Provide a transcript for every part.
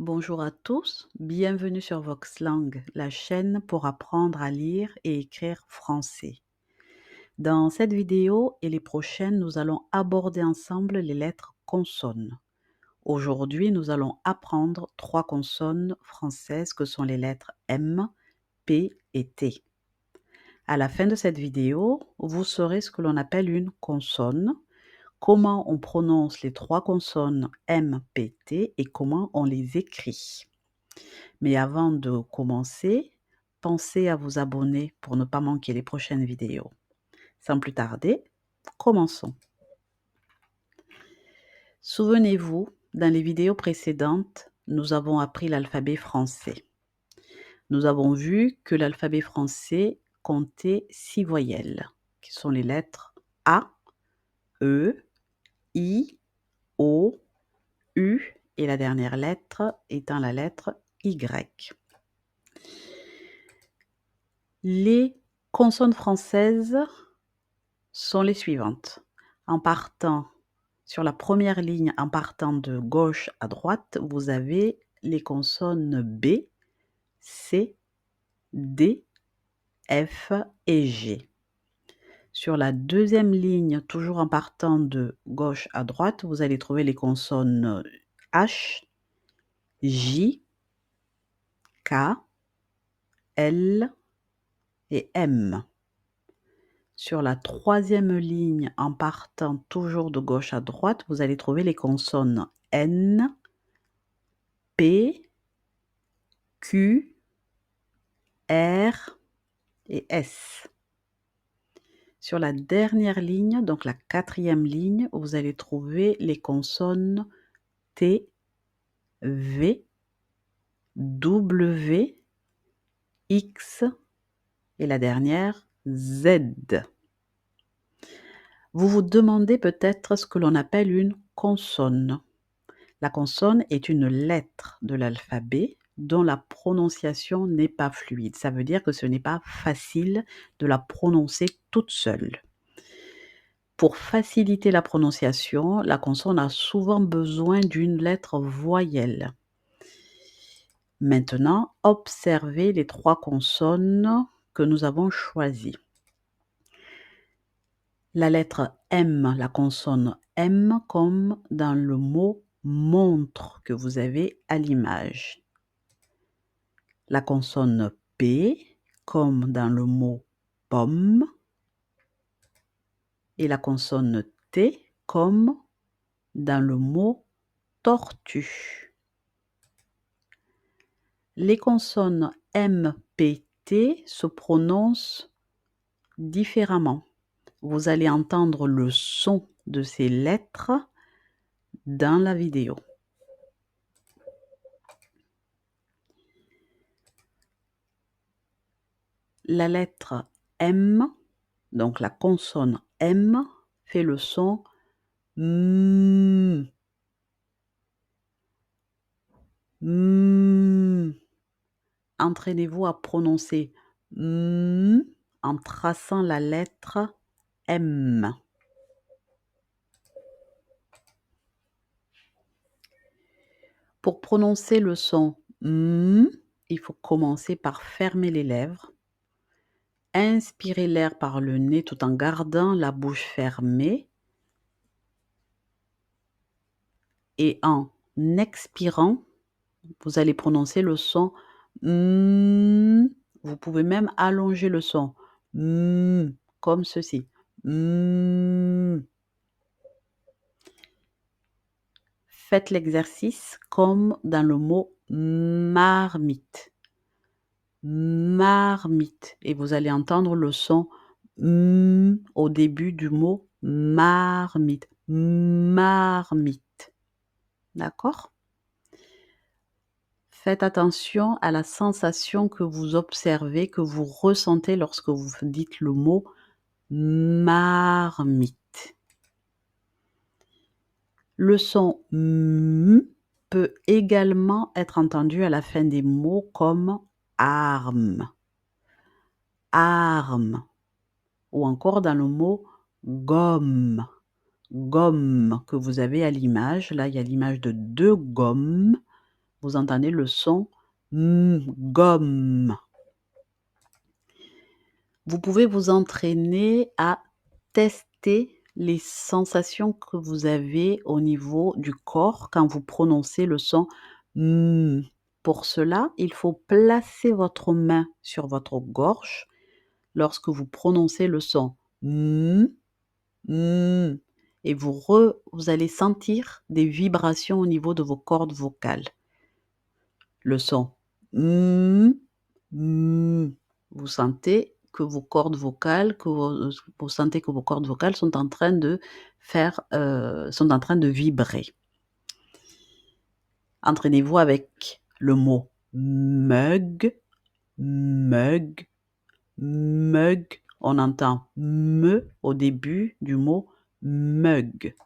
Bonjour à tous, bienvenue sur Voxlang, la chaîne pour apprendre à lire et écrire français. Dans cette vidéo et les prochaines, nous allons aborder ensemble les lettres consonnes. Aujourd'hui, nous allons apprendre trois consonnes françaises que sont les lettres M, P et T. À la fin de cette vidéo, vous saurez ce que l'on appelle une consonne, comment on prononce les trois consonnes M, P, T et comment on les écrit. Mais avant de commencer, pensez à vous abonner pour ne pas manquer les prochaines vidéos. Sans plus tarder, commençons. Souvenez-vous, dans les vidéos précédentes, nous avons appris l'alphabet français. Nous avons vu que l'alphabet français comptait 6 voyelles, qui sont les lettres A, E, I, O, U et la dernière lettre étant la lettre Y. Les consonnes françaises sont les suivantes. Sur la première ligne, en partant de gauche à droite, vous avez les consonnes B, C, D, F et G. Sur la deuxième ligne, toujours en partant de gauche à droite, vous allez trouver les consonnes H, J, K, L et M. Sur la troisième ligne, en partant toujours de gauche à droite, vous allez trouver les consonnes N, P, Q, R et S. Sur la dernière ligne, donc la quatrième ligne, vous allez trouver les consonnes T, V, W, X et la dernière Z. Vous vous demandez peut-être ce que l'on appelle une consonne. La consonne est une lettre de l'alphabet dont la prononciation n'est pas fluide. Ça veut dire que ce n'est pas facile de la prononcer toute seule. Pour faciliter la prononciation, la consonne a souvent besoin d'une lettre voyelle. Maintenant, observez les trois consonnes que nous avons choisies. La lettre M, la consonne M comme dans le mot montre que vous avez à l'image. La consonne P comme dans le mot pomme. Et la consonne T comme dans le mot tortue. Les consonnes M, P, T se prononcent différemment. Vous allez entendre le son de ces lettres dans la vidéo. La lettre M, donc la consonne M, fait le son M. M. Entraînez-vous à prononcer M en traçant la lettre M. Pour prononcer le son M, il faut commencer par fermer les lèvres, inspirer l'air par le nez tout en gardant la bouche fermée et en expirant, vous allez prononcer le son M. Vous pouvez même allonger le son M, comme ceci. M. Faites l'exercice comme dans le mot marmite. Marmite. Et vous allez entendre le son au début du mot marmite. Marmite. D'accord? Faites attention à la sensation que vous observez, que vous ressentez lorsque vous dites le mot marmite. Le son M peut également être entendu à la fin des mots comme arme, arme, ou encore dans le mot gomme, gomme que vous avez à l'image. Là, il y a l'image de deux gommes, Vous entendez le son gomme. Vous pouvez vous entraîner à tester les sensations que vous avez au niveau du corps quand vous prononcez le son m. Pour cela, il faut placer votre main sur votre gorge lorsque vous prononcez le son m, et vous allez sentir des vibrations au niveau de vos cordes vocales. Le son m, vous sentez que vos cordes vocales, vous sentez que vos cordes vocales sont en train de vibrer. Entraînez-vous avec le mot mug, mug, mug. On entend me au début du mot mug.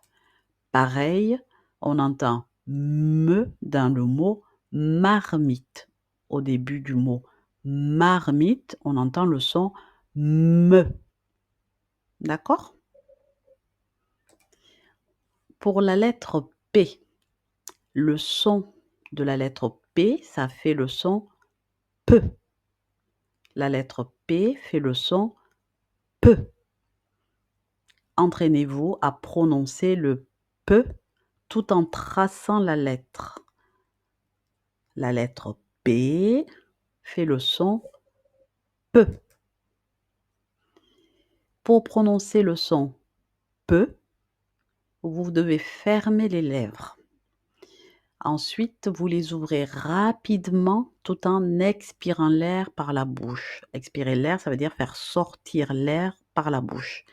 Pareil, on entend me dans le mot marmite. Au début du mot marmite, on entend le son me. D'accord? Pour la lettre P, le son de la lettre P, ça fait le son P. La lettre P fait le son P. Entraînez-vous à prononcer le P tout en traçant la lettre. La lettre P fait le son P. Pour prononcer le son P, vous devez fermer les lèvres. Ensuite, vous les ouvrez rapidement tout en expirant l'air par la bouche. Expirer l'air, ça veut dire faire sortir l'air par la bouche.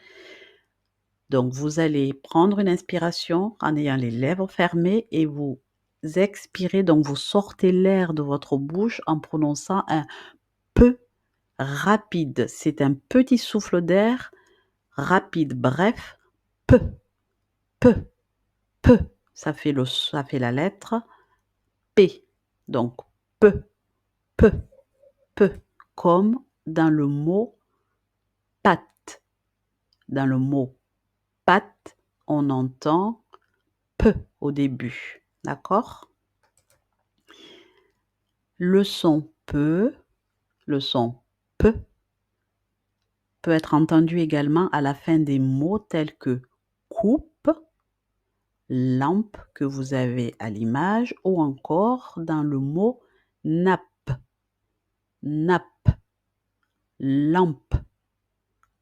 Donc, vous allez prendre une inspiration en ayant les lèvres fermées et vous expirez, donc vous sortez l'air de votre bouche en prononçant un P rapide. C'est un petit souffle d'air rapide, bref, P, P, P. Ça fait la lettre P. Donc, P, P, P, comme dans le mot pâte. Dans le mot pâte, on entend P au début. D'accord? Le son P peut être entendu également à la fin des mots tels que coupe, lampe que vous avez à l'image, ou encore dans le mot nappe, nappe, lampe,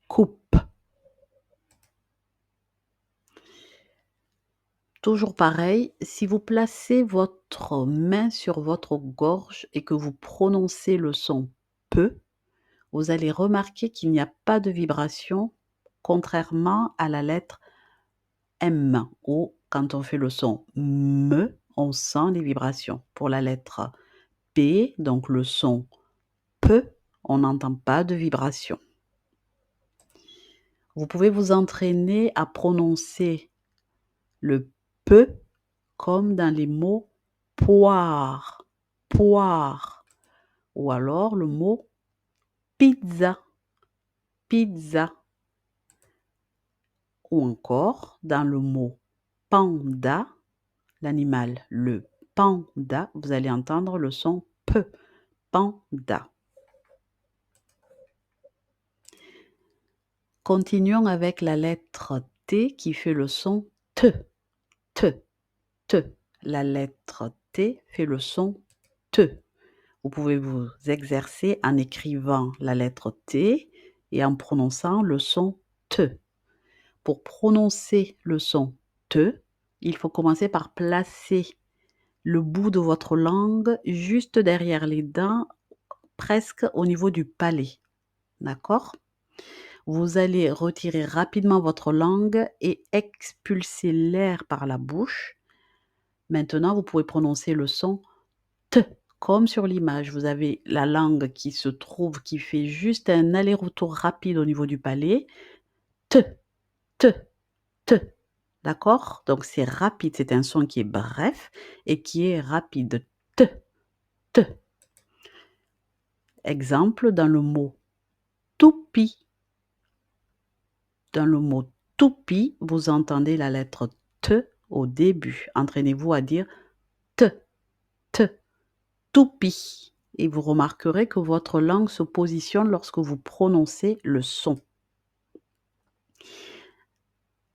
coupe. Toujours pareil, si vous placez votre main sur votre gorge et que vous prononcez le son P, vous allez remarquer qu'il n'y a pas de vibration, contrairement à la lettre M, où quand on fait le son me, on sent les vibrations. Pour la lettre P, donc le son P, on n'entend pas de vibration. Vous pouvez vous entraîner à prononcer le P comme dans les mots poire, poire, ou alors le mot pizza, pizza, ou encore dans le mot panda, l'animal, le panda, vous allez entendre le son P, panda. Continuons avec la lettre T qui fait le son T, T, T. La lettre T fait le son T. Vous pouvez vous exercer en écrivant la lettre T et en prononçant le son T. Pour prononcer le son T, il faut commencer par placer le bout de votre langue juste derrière les dents, presque au niveau du palais. D'accord? Vous allez retirer rapidement votre langue et expulser l'air par la bouche. Maintenant, vous pouvez prononcer le son T, comme sur l'image. Vous avez la langue qui fait juste un aller-retour rapide au niveau du palais. T, T, T. D'accord? Donc c'est rapide, c'est un son qui est bref et qui est rapide. T, T. Exemple dans le mot toupie. Dans le mot toupie, vous entendez la lettre T au début. Entraînez-vous à dire T, T. toupie. Et vous remarquerez que votre langue se positionne lorsque vous prononcez le son.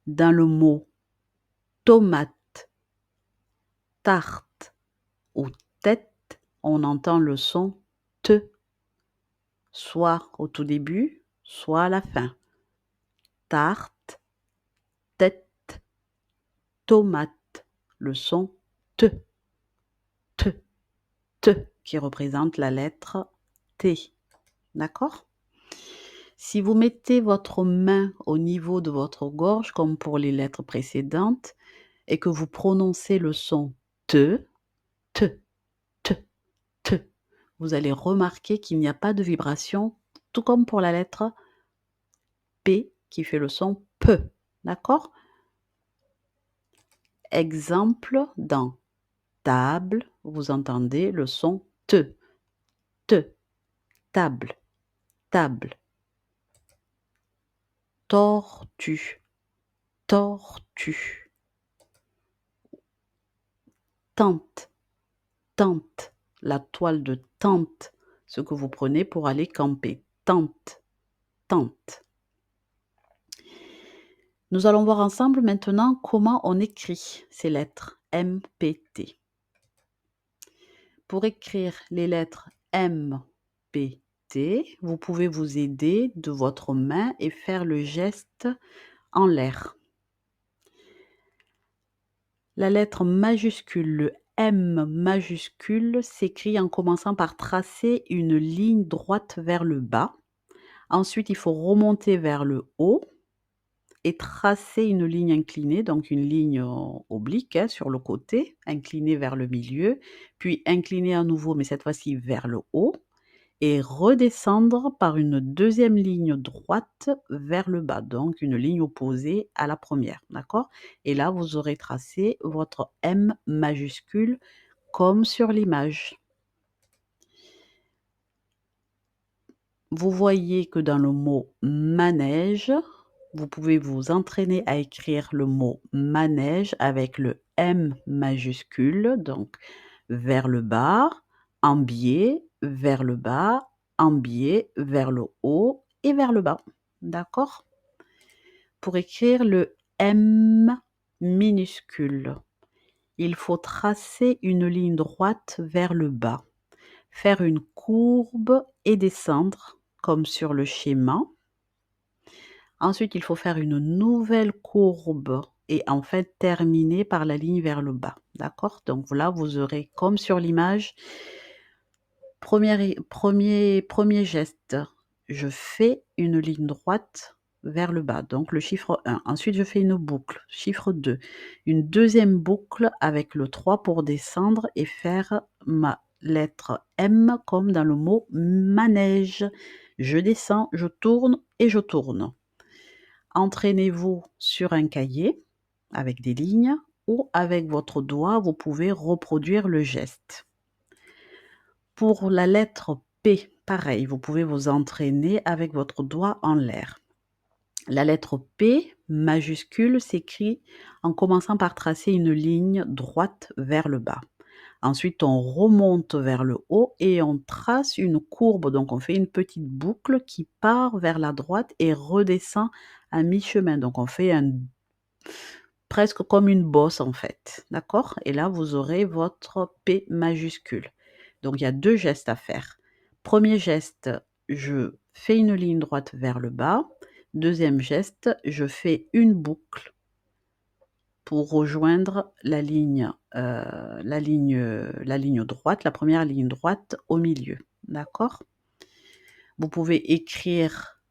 Dans le mot tomate, tarte ou tête, on entend le son te, soit au tout début, soit à la fin. Tarte, tête, tomate, le son te, te, te, qui représente la lettre T. D'accord? Si vous mettez votre main au niveau de votre gorge, comme pour les lettres précédentes, et que vous prononcez le son te, te, te, te, vous allez remarquer qu'il n'y a pas de vibration, tout comme pour la lettre P qui fait le son pe. D'accord? Exemple, dans table, vous entendez le son te, te, table, table. Tortue, tortue. Tente, tente, la toile de tente, ce que vous prenez pour aller camper. Tente, tente. Nous allons voir ensemble maintenant comment on écrit ces lettres M, P, T. Pour écrire les lettres M, P, T, vous pouvez vous aider de votre main et faire le geste en l'air. La lettre majuscule, le M majuscule, s'écrit en commençant par tracer une ligne droite vers le bas. Ensuite, il faut remonter vers le haut et tracer une ligne inclinée, donc une ligne oblique sur le côté, inclinée vers le milieu, puis inclinée à nouveau, mais cette fois-ci vers le haut, et redescendre par une deuxième ligne droite vers le bas, donc une ligne opposée à la première, d'accord? Et là, vous aurez tracé votre M majuscule comme sur l'image. Vous voyez que dans le mot manège, vous pouvez vous entraîner à écrire le mot manège avec le M majuscule, donc vers le bas, en biais, vers le bas, en biais, vers le haut et vers le bas. D'accord? Pour écrire le M minuscule, il faut tracer une ligne droite vers le bas, faire une courbe et descendre comme sur le schéma. Ensuite, il faut faire une nouvelle courbe et en fait terminer par la ligne vers le bas. D'accord? Donc là, vous aurez comme sur l'image, premier geste, je fais une ligne droite vers le bas, donc le chiffre 1. Ensuite, je fais une boucle, chiffre 2. Une deuxième boucle avec le 3 pour descendre et faire ma lettre M comme dans le mot manège. Je descends, je tourne et je tourne. Entraînez-vous sur un cahier avec des lignes ou avec votre doigt, vous pouvez reproduire le geste. Pour la lettre P, pareil, vous pouvez vous entraîner avec votre doigt en l'air. La lettre P majuscule s'écrit en commençant par tracer une ligne droite vers le bas. Ensuite, on remonte vers le haut et on trace une courbe. Donc, on fait une petite boucle qui part vers la droite et redescend à mi-chemin. Donc, on fait presque comme une bosse en fait. D'accord? Et là, vous aurez votre P majuscule. Donc, il y a deux gestes à faire. Premier geste, je fais une ligne droite vers le bas. Deuxième geste, je fais une boucle pour rejoindre la ligne droite, la première ligne droite au milieu. D'accord? Vous pouvez écrire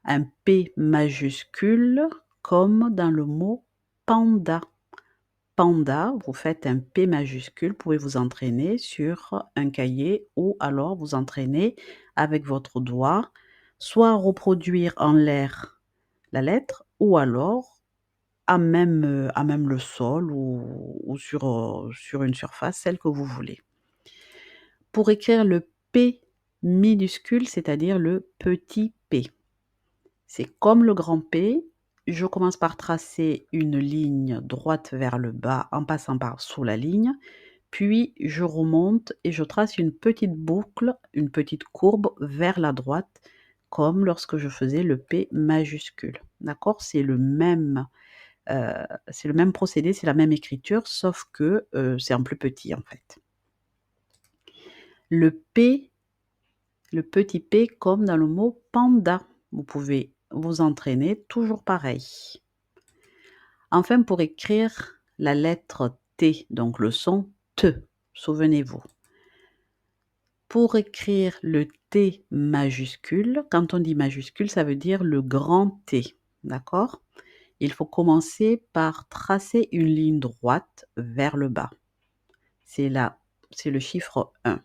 un P majuscule comme dans le mot panda. Panda, vous faites un P majuscule, vous pouvez vous entraîner sur un cahier ou alors vous entraîner avec votre doigt, soit reproduire en l'air la lettre ou alors à même le sol ou sur une surface, celle que vous voulez. Pour écrire le P minuscule, c'est-à-dire le petit p, c'est comme le grand P, je commence par tracer une ligne droite vers le bas en passant par sous la ligne, Puis je remonte et je trace une petite boucle, une petite courbe vers la droite, comme lorsque je faisais le P majuscule. D'accord? C'est le même procédé, c'est la même écriture, sauf que, c'est en plus petit, en fait. Le P, le petit P comme dans le mot panda. Vous pouvez vous entraîner, toujours pareil. Enfin, pour écrire la lettre T, donc le son T, souvenez-vous. Pour écrire le T majuscule, quand on dit majuscule, ça veut dire le grand T, d'accord? Il faut commencer par tracer une ligne droite vers le bas. C'est le chiffre 1.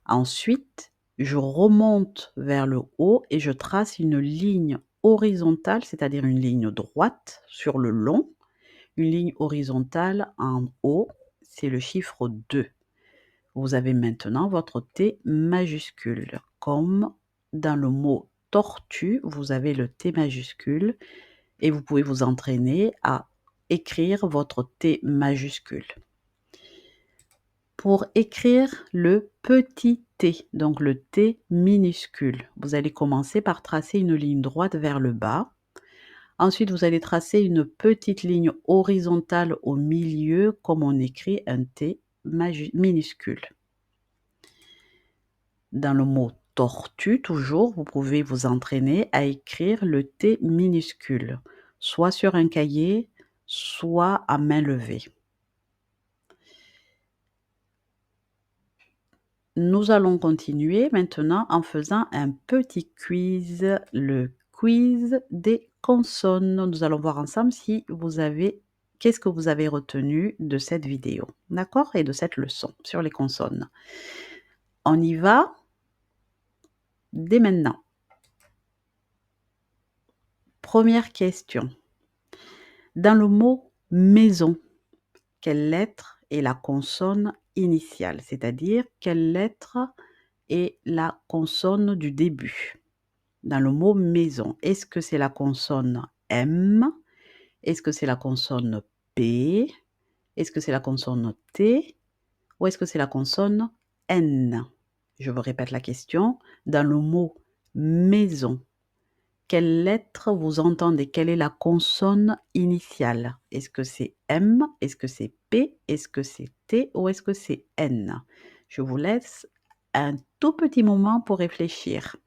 Ensuite, je remonte vers le haut et je trace une ligne horizontale, c'est-à-dire une ligne droite sur le long. Une ligne horizontale en haut, c'est le chiffre 2. Vous avez maintenant votre T majuscule. Comme dans le mot tortue, vous avez le T majuscule et vous pouvez vous entraîner à écrire votre T majuscule. Pour écrire le petit t, donc le T minuscule, vous allez commencer par tracer une ligne droite vers le bas. Ensuite, vous allez tracer une petite ligne horizontale au milieu comme on écrit un T minuscule. Dans le mot tortue, toujours, vous pouvez vous entraîner à écrire le T minuscule, soit sur un cahier, soit à main levée. Nous allons continuer maintenant en faisant un petit quiz, le quiz des consonnes. Nous allons voir ensemble qu'est-ce que vous avez retenu de cette vidéo, d'accord? Et de cette leçon sur les consonnes. On y va dès maintenant. Première question. Dans le mot maison, quelle lettre est la consonne initiale? C'est-à-dire, quelle lettre est la consonne du début? Dans le mot maison, est-ce que c'est la consonne M? Est-ce que c'est la consonne P? Est-ce que c'est la consonne T? Ou est-ce que c'est la consonne N? Je vous répète la question. Dans le mot maison, quelle lettre vous entendez? Quelle est la consonne initiale? Est-ce que c'est M? Est-ce que c'est P? Est-ce que c'est T? Ou est-ce que c'est N? Je vous laisse un tout petit moment pour réfléchir.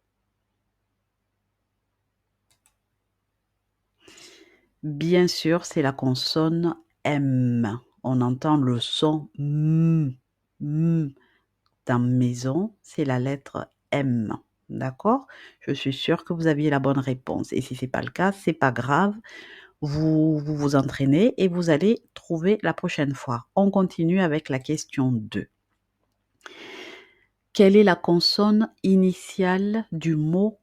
Bien sûr, c'est la consonne M. On entend le son M. M. Dans maison, c'est la lettre M. D'accord? Je suis sûre que vous aviez la bonne réponse. Et si ce n'est pas le cas, c'est pas grave. Vous entraînez et vous allez trouver la prochaine fois. On continue avec la question 2. Quelle est la consonne initiale du mot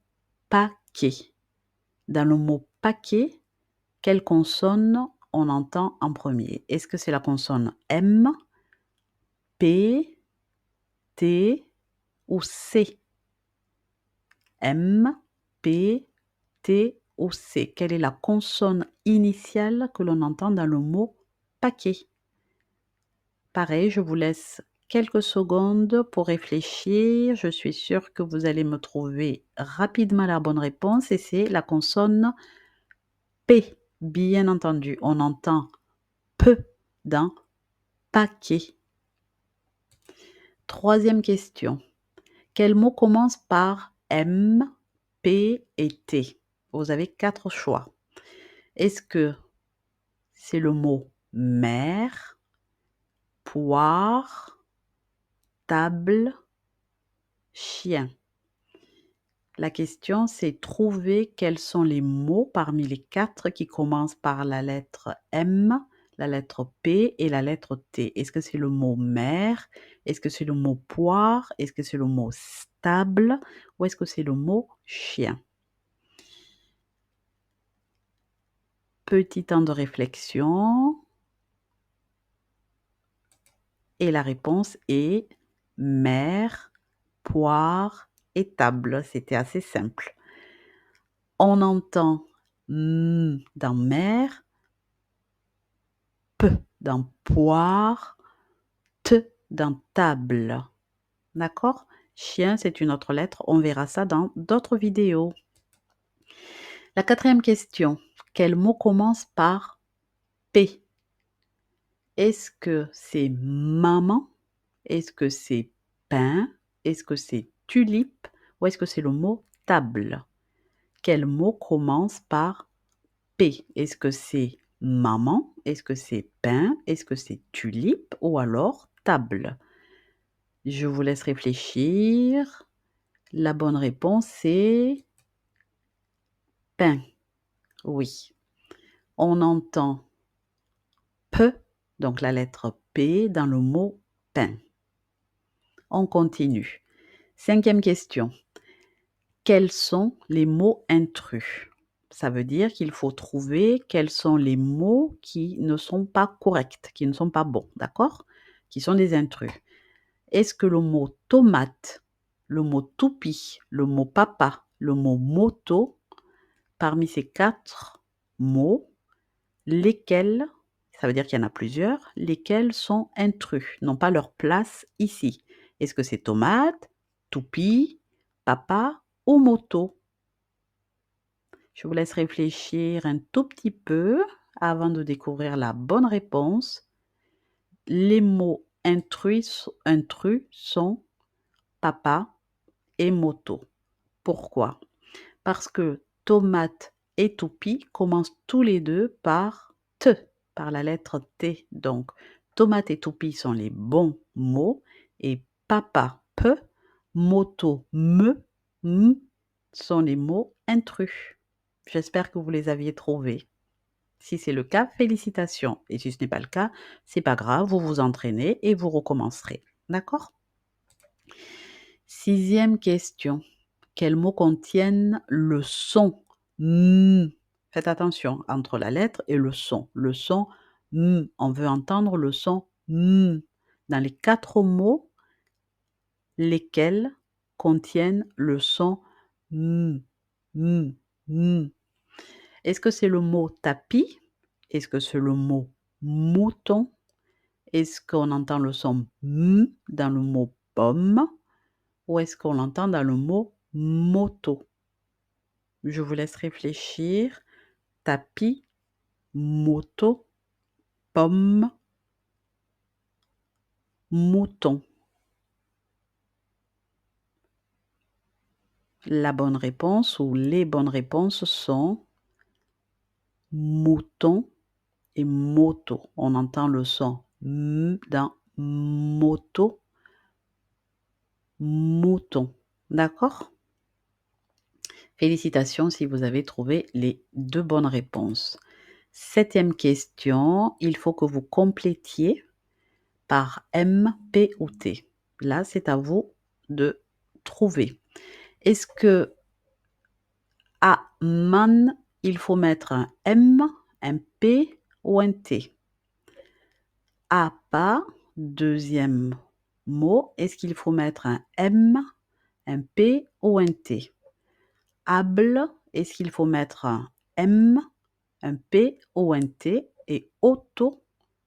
paquet? Dans le mot paquet, quelle consonne on entend en premier? Est-ce que c'est la consonne M, P, T ou C? M, P, T ou C? Quelle est la consonne initiale que l'on entend dans le mot paquet? Pareil, je vous laisse quelques secondes pour réfléchir. Je suis sûre que vous allez me trouver rapidement la bonne réponse et c'est la consonne P. Bien entendu, on entend P dans paquet. Troisième question. Quel mot commence par M, P et T? Vous avez 4 choix. Est-ce que c'est le mot mer, poire, table, chien? La question, c'est trouver quels sont les mots parmi les 4 qui commencent par la lettre M, la lettre P et la lettre T. Est-ce que c'est le mot mer? Est-ce que c'est le mot poire? Est-ce que c'est le mot stable? Ou est-ce que c'est le mot chien? Petit temps de réflexion. Et la réponse est mer, poire et table. C'était assez simple. On entend M dans mer, P dans poire, T dans table. D'accord? Chien, c'est une autre lettre. On verra ça dans d'autres vidéos. La 4e question. Quel mot commence par P? Est-ce que c'est maman? Est-ce que c'est pain? Est-ce que c'est tulipe? Ou est-ce que c'est le mot table? Quel mot commence par P? Est-ce que c'est maman? Est-ce que c'est pain? Est-ce que c'est tulipe? Ou alors table? Je vous laisse réfléchir. La bonne réponse est pain. Oui. On entend P, donc la lettre P, dans le mot pain. On continue. 5e question. Quels sont les mots intrus? Ça veut dire qu'il faut trouver quels sont les mots qui ne sont pas corrects, qui ne sont pas bons, d'accord? Qui sont des intrus. Est-ce que le mot tomate, le mot toupie, le mot papa, le mot moto, parmi ces 4 mots, lesquels, ça veut dire qu'il y en a plusieurs, lesquels sont intrus, n'ont pas leur place ici? Est-ce que c'est tomate, toupie, papa ou moto? Je vous laisse réfléchir un tout petit peu avant de découvrir la bonne réponse. Les mots intrus sont papa et moto. Pourquoi? Parce que tomate et toupie commencent tous les deux par T, par la lettre T. Donc, tomate et toupie sont les bons mots et papa, P, moto, M sont les mots intrus. J'espère que vous les aviez trouvés. Si c'est le cas, félicitations. Et si ce n'est pas le cas, c'est pas grave, vous vous entraînez et vous recommencerez. D'accord? 6e question. Quels mots contiennent le son M? Faites attention entre la lettre et le son. Le son M. On veut entendre le son M. Dans les 4 mots, lesquels contiennent le son M? M. Est-ce que c'est le mot tapis? Est-ce que c'est le mot mouton? Est-ce qu'on entend le son M dans le mot pomme? Ou est-ce qu'on l'entend dans le mot moto? Je vous laisse réfléchir. Tapis, moto, pomme, mouton. La bonne réponse ou les bonnes réponses sont mouton et moto. On entend le son M dans moto, mouton. D'accord? Félicitations si vous avez trouvé les 2 bonnes réponses. 7e question, il faut que vous complétiez par M, P ou T. Là, c'est à vous de trouver. Est-ce que à man, il faut mettre un M, un P ou un T? À pas, 2e mot, est-ce qu'il faut mettre un M, un P ou un T? Able, est-ce qu'il faut mettre un M, un P ou un T? Et auto,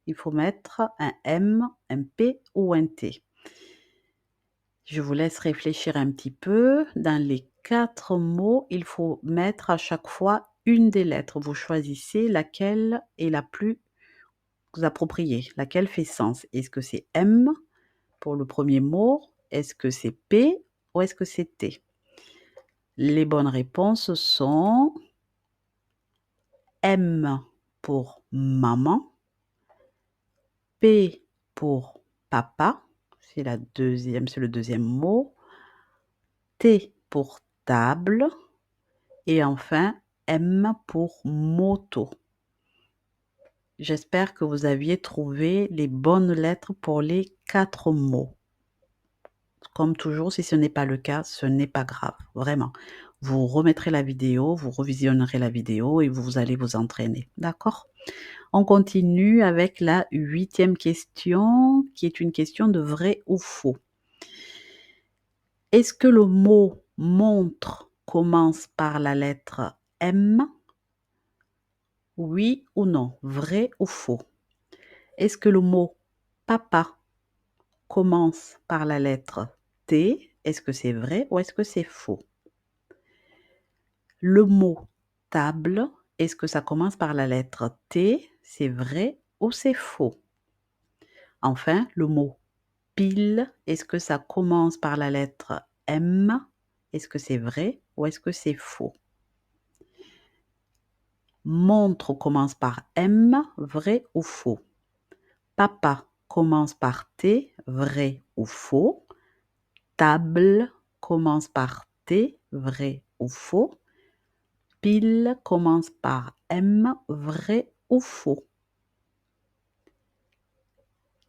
il faut mettre un M, un P ou un T. Je vous laisse réfléchir un petit peu. Dans les 4 mots, il faut mettre à chaque fois une des lettres. Vous choisissez laquelle est la plus appropriée, laquelle fait sens. Est-ce que c'est M pour le premier mot? Est-ce que c'est P ou est-ce que c'est T? Les bonnes réponses sont M pour maman, P pour papa, c'est le 2e mot, T pour table et enfin M pour moto. J'espère que vous aviez trouvé les bonnes lettres pour les 4 mots. Comme toujours, si ce n'est pas le cas, ce n'est pas grave, vraiment. Vous remettrez la vidéo, vous revisionnerez la vidéo et vous allez vous entraîner, d'accord? On continue avec la 8e question, qui est une question de vrai ou faux. Est-ce que le mot montre commence par la lettre M? Oui ou non? Vrai ou faux? Est-ce que le mot papa commence par la lettre T. Est-ce que c'est vrai ou est-ce que c'est faux? Le mot table, est-ce que ça commence par la lettre T? C'est vrai ou c'est faux? Enfin, le mot pile, est-ce que ça commence par la lettre M? Est-ce que c'est vrai ou est-ce que c'est faux? Montre commence par M, vrai ou faux? Papa commence par T, vrai ou faux? Table commence par T, vrai ou faux? Pile commence par M, vrai ou faux?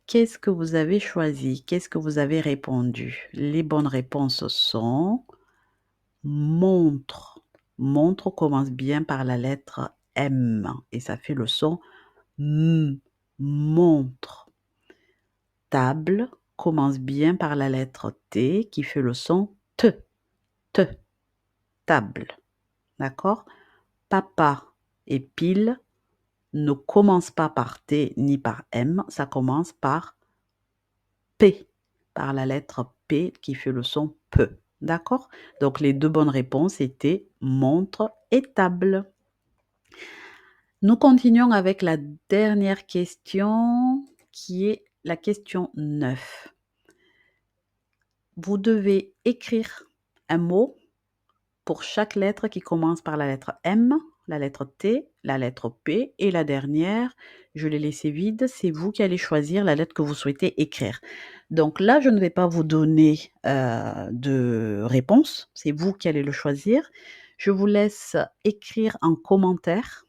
Qu'est-ce que vous avez choisi? Qu'est-ce que vous avez répondu? Les bonnes réponses sont montre. Montre commence bien par la lettre M et ça fait le son M. Montre. Table commence bien par la lettre T qui fait le son T. T. Table. D'accord? Papa et pile ne commencent pas par T ni par M, ça commence par P, par la lettre P qui fait le son P. D'accord? Donc les deux bonnes réponses étaient montre et table. Nous continuons avec la dernière question qui est la question 9. Vous devez écrire un mot pour chaque lettre qui commence par la lettre M, la lettre T, la lettre P et la dernière, je l'ai laissée vide, c'est vous qui allez choisir la lettre que vous souhaitez écrire. Donc là, je ne vais pas vous donner de réponse, c'est vous qui allez le choisir. Je vous laisse écrire en commentaire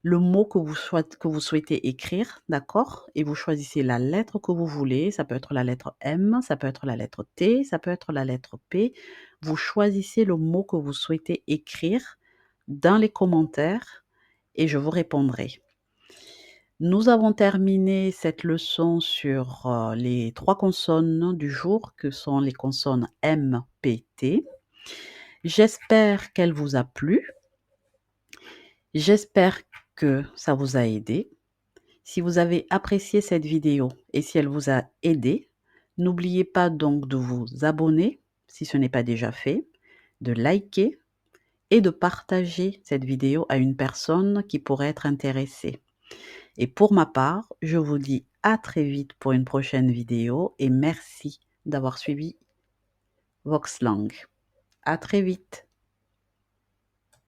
le mot que vous souhaitez écrire, d'accord? Et vous choisissez la lettre que vous voulez. Ça peut être la lettre M, ça peut être la lettre T, ça peut être la lettre P. Vous choisissez le mot que vous souhaitez écrire dans les commentaires et je vous répondrai. Nous avons terminé cette leçon sur les 3 consonnes du jour que sont les consonnes M, P, T. J'espère qu'elle vous a plu. J'espère que ça vous a aidé. Si vous avez apprécié cette vidéo et si elle vous a aidé, n'oubliez pas donc de vous abonner si ce n'est pas déjà fait, de liker et de partager cette vidéo à une personne qui pourrait être intéressée. Et pour ma part, je vous dis à très vite pour une prochaine vidéo et merci d'avoir suivi Voxlang. À très vite.